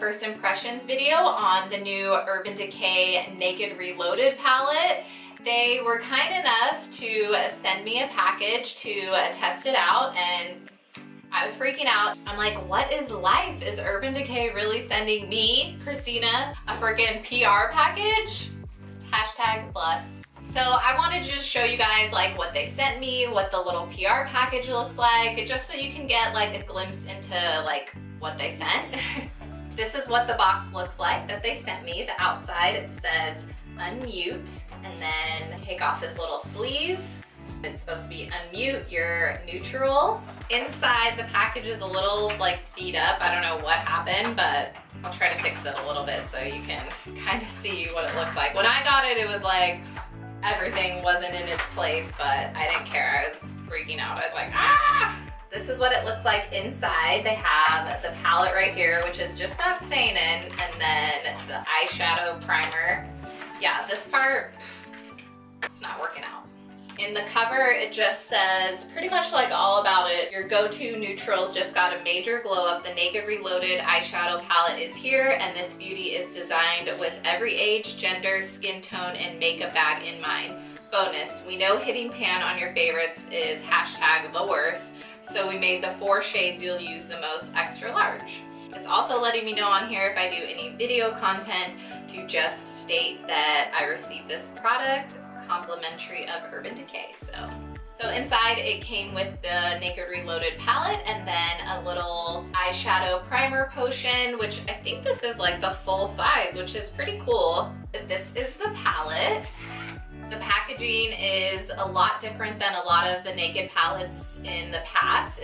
first impressions video on the new Urban Decay Naked Reloaded palette. They were kind enough to send me a package to test it out, and I was freaking out. I'm like, what is life? Is Urban Decay really sending me, Christina, a freaking PR package? Hashtag blessed. So I wanted to just show you guys like what they sent me, what the little PR package looks like, just so you can get like a glimpse into like what they sent. This is what the box looks like that they sent me. The outside, it says unmute, and then take off this little sleeve. It's supposed to be unmute your neutral. Inside, the package is a little like beat up. I don't know what happened, but I'll try to fix it a little bit so you can kind of see what it looks like. When I got it, it was like everything wasn't in its place, but I didn't care. I was freaking out. I was like, ah! This is what it looks like inside. They have the palette right here, which is just not staying in, and then the eyeshadow primer. Yeah, this part, it's not working out. In the cover, it just says pretty much like all about it. Your go-to neutrals just got a major glow up. The Naked Reloaded eyeshadow palette is here, and this beauty is designed with every age, gender, skin tone, and makeup bag in mind. Bonus, we know hitting pan on your favorites is hashtag the worst, so we made the 4 shades you'll use the most extra large. It's also letting me know on here if I do any video content to just state that I received this product complimentary of Urban Decay. So inside it came with the Naked Reloaded palette and then a little eyeshadow primer potion, which I think this is like the full size, which is pretty cool. This is the palette. The packaging is a lot different than a lot of the Naked palettes in the past.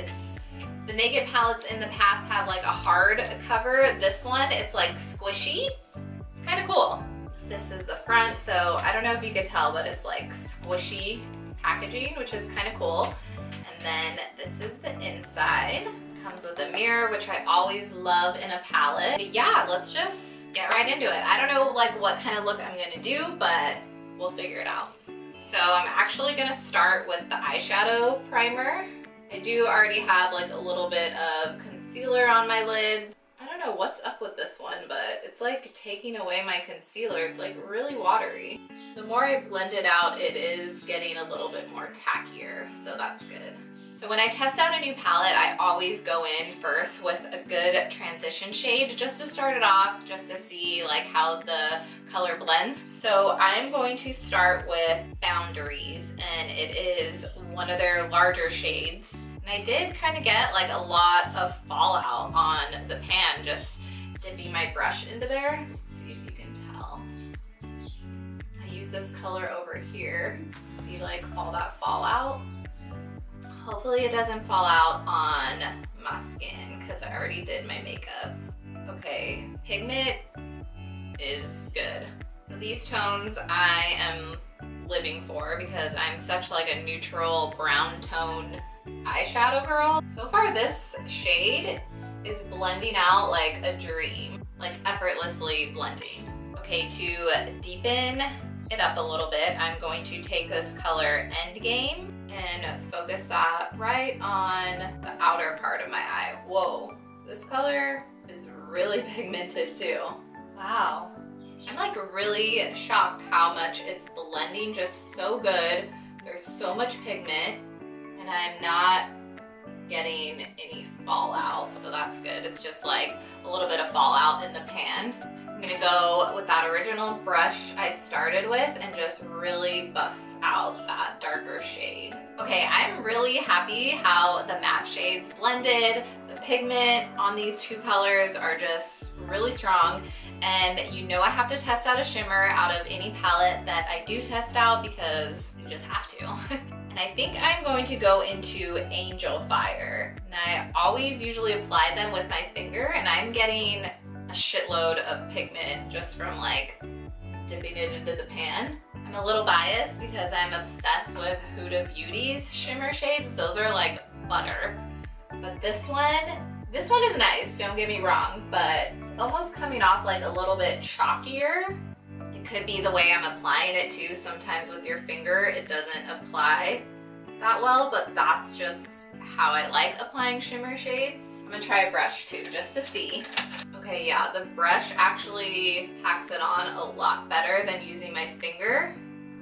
The Naked palettes in the past have like a hard cover. This one, it's like squishy. It's kind of cool. This is the front, so I don't know if you could tell, but it's like squishy packaging, which is kind of cool. And then this is the inside. Comes with a mirror, which I always love in a palette. But yeah, let's just get right into it. I don't know like what kind of look I'm gonna do, but we'll figure it out. So I'm actually gonna start with the eyeshadow primer. I do already have like a little bit of concealer on my lids. I don't know what's up with this one, but it's like taking away my concealer. It's like really watery. The more I blend it out, it is getting a little bit more tackier, so that's good. So when I test out a new palette, I always go in first with a good transition shade just to start it off, just to see like how the color blends. So I'm going to start with Boundaries, and it is one of their larger shades. And I did kind of get like a lot of fallout on the pan, just dipping my brush into there. Let's see if you can tell. I use this color over here. See like all that fallout? Hopefully it doesn't fall out on my skin because I already did my makeup. Okay, pigment is good. So these tones I am living for because I'm such like a neutral brown tone eyeshadow girl. So far this shade is blending out like a dream, like effortlessly blending. Okay, to deepen it up a little bit, I'm going to take this color Endgame and focus that right on the outer part of my eye. Whoa, this color is really pigmented too. Wow. I'm like really shocked how much it's blending just so good. There's so much pigment and I'm not getting any fallout, so that's good. It's just like a little bit of fallout in the pan. I'm gonna go with that original brush I started with and just really buff out that darker shade. Okay, I'm really happy how the matte shades blended. The pigment on these two colors are just really strong, and you know I have to test out a shimmer out of any palette that I do test out because you just have to. And I think I'm going to go into Angel Fire. And I always usually apply them with my finger, and I'm getting a shitload of pigment just from like dipping it into the pan. I'm a little biased because I'm obsessed with Huda Beauty's shimmer shades. Those are like butter. But this one is nice, don't get me wrong, but it's almost coming off like a little bit chalkier. It could be the way I'm applying it too. Sometimes with your finger, it doesn't apply that well, but that's just how I like applying shimmer shades. I'm gonna try a brush too, just to see. Okay, yeah, the brush actually packs it on a lot better than using my finger.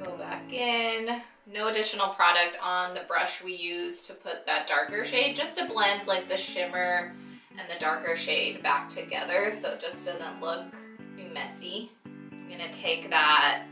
Go back in. No additional product on the brush we use to put that darker shade, just to blend like the shimmer and the darker shade back together so it just doesn't look too messy. I'm gonna take that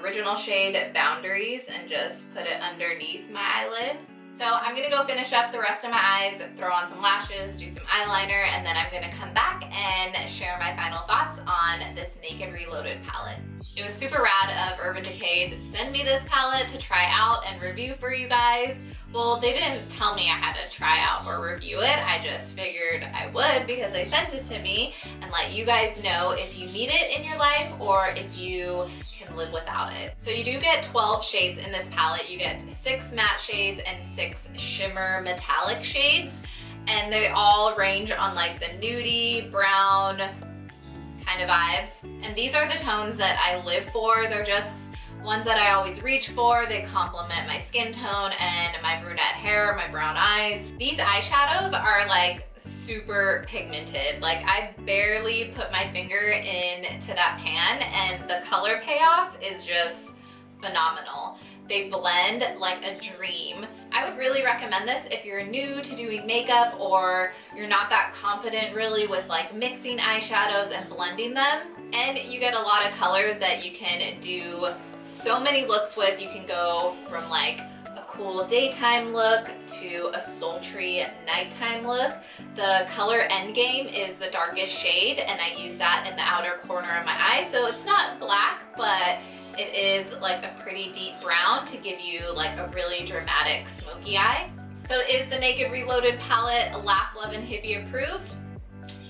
original shade Boundaries and just put it underneath my eyelid. So I'm gonna go finish up the rest of my eyes, throw on some lashes, do some eyeliner, and then I'm gonna come back and share my final thoughts on this Naked Reloaded palette. It was super rad of Urban Decay to send me this palette to try out and review for you guys. Well, they didn't tell me I had to try out or review it. I just figured I would because they sent it to me, and let you guys know if you need it in your life or if you can live without it. So you do get 12 shades in this palette. You get 6 matte shades and 6 shimmer metallic shades, and they all range on like the nudie, brown kind of vibes. And these are the tones that I live for. They're just ones that I always reach for. They complement my skin tone and my brunette hair, my brown eyes. These eyeshadows are like super pigmented. Like I barely put my finger into that pan and the color payoff is just phenomenal. They blend like a dream. I would really recommend this if you're new to doing makeup or you're not that confident really with like mixing eyeshadows and blending them. And you get a lot of colors that you can do so many looks with. You can go from like a cool daytime look to a sultry nighttime look. The color Endgame is the darkest shade, and I use that in the outer corner of my eye. So it's not black, but it is like a pretty deep brown to give you like a really dramatic smoky eye. So is the Naked Reloaded palette Laugh, Love, and Hippie approved?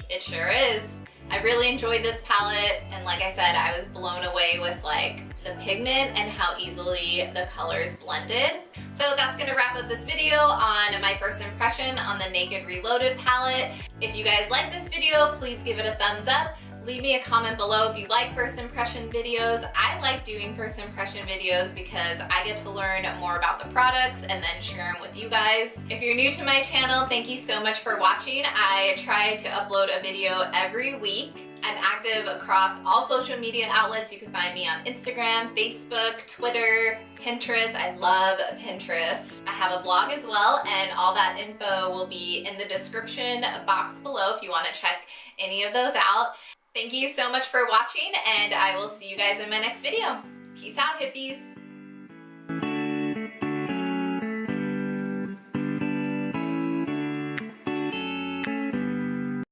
It sure is. I really enjoyed this palette, and like I said, I was blown away with like the pigment and how easily the colors blended. So that's gonna wrap up this video on my first impression on the Naked Reloaded palette. If you guys like this video, please give it a thumbs up. Leave me a comment below if you like first impression videos. I like doing first impression videos because I get to learn more about the products and then share them with you guys. If you're new to my channel, thank you so much for watching. I try to upload a video every week. I'm active across all social media outlets. You can find me on Instagram, Facebook, Twitter, Pinterest. I love Pinterest. I have a blog as well, and all that info will be in the description box below if you want to check any of those out. Thank you so much for watching, and I will see you guys in my next video. Peace out, hippies.